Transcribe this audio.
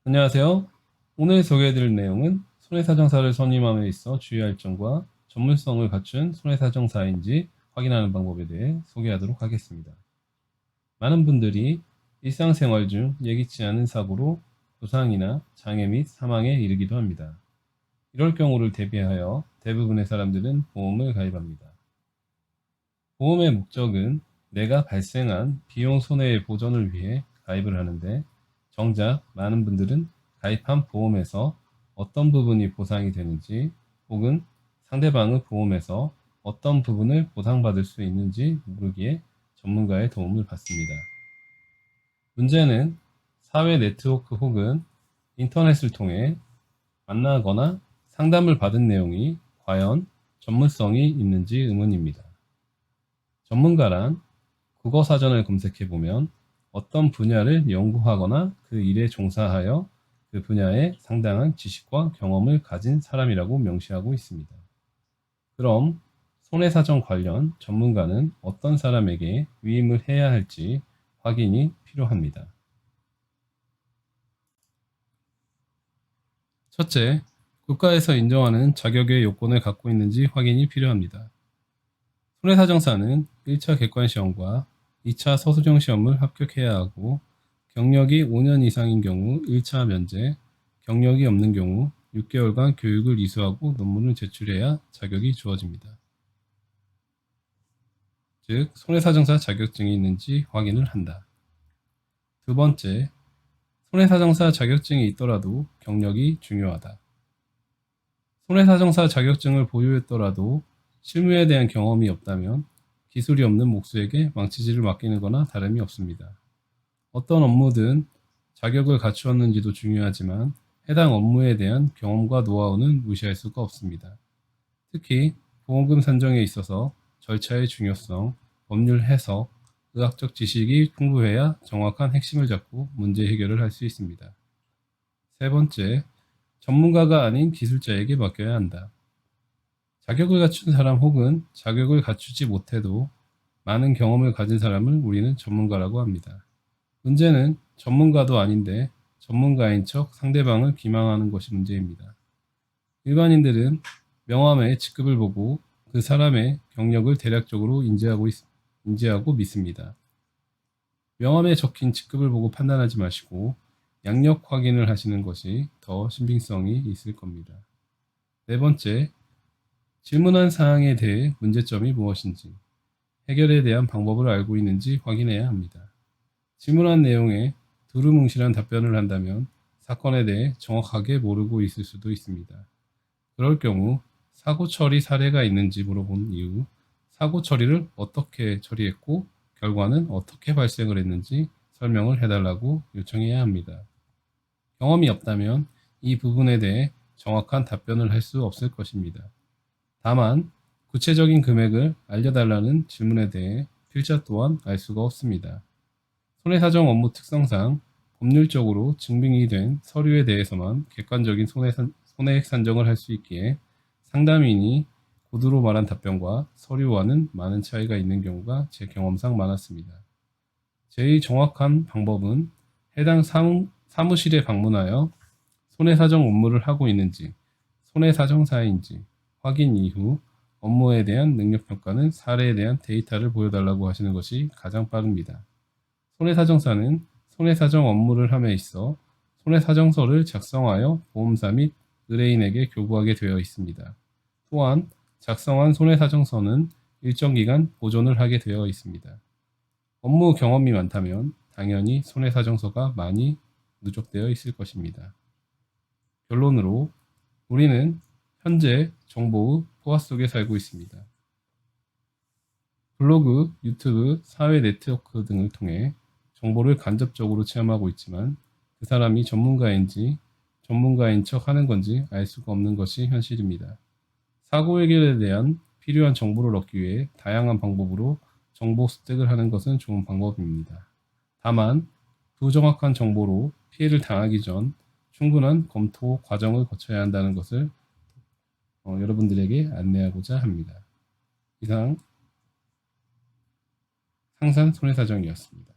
안녕하세요. 오늘 소개해드릴 내용은 손해사정사를 선임함에 있어 주의할 점과 전문성을 갖춘 손해사정사인지 확인하는 방법에 대해 소개하도록 하겠습니다. 많은 분들이 일상생활 중 예기치 않은 사고로 부상이나 장애 및 사망에 이르기도 합니다. 이럴 경우를 대비하여 대부분의 사람들은 보험을 가입합니다. 보험의 목적은 내가 발생한 비용 손해의 보전을 위해 가입을 하는데, 정작 많은 분들은 가입한 보험에서 어떤 부분이 보상이 되는지, 혹은 상대방의 보험에서 어떤 부분을 보상받을 수 있는지 모르기에 전문가의 도움을 받습니다. 문제는 사회 네트워크 혹은 인터넷을 통해 만나거나 상담을 받은 내용이 과연 전문성이 있는지 의문입니다. 전문가란 국어사전을 검색해보면 어떤 분야를 연구하거나 그 일에 종사하여 그 분야에 상당한 지식과 경험을 가진 사람이라고 명시하고 있습니다. 그럼 손해사정 관련 전문가는 어떤 사람에게 위임을 해야 할지 확인이 필요합니다. 첫째, 국가에서 인정하는 자격의 요건을 갖고 있는지 확인이 필요합니다. 손해사정사는 1차 객관시험과 2차 서술형 시험을 합격해야 하고, 경력이 5년 이상인 경우 1차 면제, 경력이 없는 경우 6개월간 교육을 이수하고 논문을 제출해야 자격이 주어집니다. 즉, 손해사정사 자격증이 있는지 확인을 한다. 두 번째, 손해사정사 자격증이 있더라도 경력이 중요하다. 손해사정사 자격증을 보유했더라도 실무에 대한 경험이 없다면 기술이 없는 목수에게 망치질을 맡기는 거나 다름이 없습니다. 어떤 업무든 자격을 갖추었는지도 중요하지만 해당 업무에 대한 경험과 노하우는 무시할 수가 없습니다. 특히 보험금 산정에 있어서 절차의 중요성, 법률 해석, 의학적 지식이 풍부해야 정확한 핵심을 잡고 문제 해결을 할 수 있습니다. 세 번째, 전문가가 아닌 기술자에게 맡겨야 한다. 자격을 갖춘 사람 혹은 자격을 갖추지 못해도 많은 경험을 가진 사람을 우리는 전문가라고 합니다. 문제는 전문가도 아닌데 전문가인 척 상대방을 기망하는 것이 문제입니다. 일반인들은 명함의 직급을 보고 그 사람의 경력을 대략적으로 인지하고 믿습니다. 명함에 적힌 직급을 보고 판단하지 마시고 양력 확인을 하시는 것이 더 신빙성이 있을 겁니다. 네 번째, 질문한 사항에 대해 문제점이 무엇인지, 해결에 대한 방법을 알고 있는지 확인해야 합니다. 질문한 내용에 두루뭉실한 답변을 한다면 사건에 대해 정확하게 모르고 있을 수도 있습니다. 그럴 경우 사고 처리 사례가 있는지 물어본 이후 사고 처리를 어떻게 처리했고 결과는 어떻게 발생을 했는지 설명을 해달라고 요청해야 합니다. 경험이 없다면 이 부분에 대해 정확한 답변을 할 수 없을 것입니다. 다만 구체적인 금액을 알려달라는 질문에 대해 필자 또한 알 수가 없습니다. 손해사정 업무 특성상 법률적으로 증빙이 된 서류에 대해서만 객관적인 손해액 산정을 할 수 있기에 상담인이 고드로 말한 답변과 서류와는 많은 차이가 있는 경우가 제 경험상 많았습니다. 제일 정확한 방법은 해당 사무실에 방문하여 손해사정 업무를 하고 있는지, 손해사정사인지 확인 이후 업무에 대한 능력평가는 사례에 대한 데이터를 보여달라고 하시는 것이 가장 빠릅니다. 손해사정사는 손해사정 업무를 함에 있어 손해사정서를 작성하여 보험사 및 의뢰인에게 교부하게 되어 있습니다. 또한 작성한 손해사정서는 일정 기간 보존을 하게 되어 있습니다. 업무 경험이 많다면 당연히 손해사정서가 많이 누적되어 있을 것입니다. 결론으로 우리는 현재 정보의 포화 속에 살고 있습니다. 블로그, 유튜브, 사회 네트워크 등을 통해 정보를 간접적으로 체험하고 있지만 그 사람이 전문가인 척 하는 건지 알 수가 없는 것이 현실입니다. 사고 해결에 대한 필요한 정보를 얻기 위해 다양한 방법으로 정보 습득을 하는 것은 좋은 방법입니다. 다만 부정확한 정보로 피해를 당하기 전 충분한 검토 과정을 거쳐야 한다는 것을 여러분들에게 안내하고자 합니다. 이상 상산 손해사정이었습니다.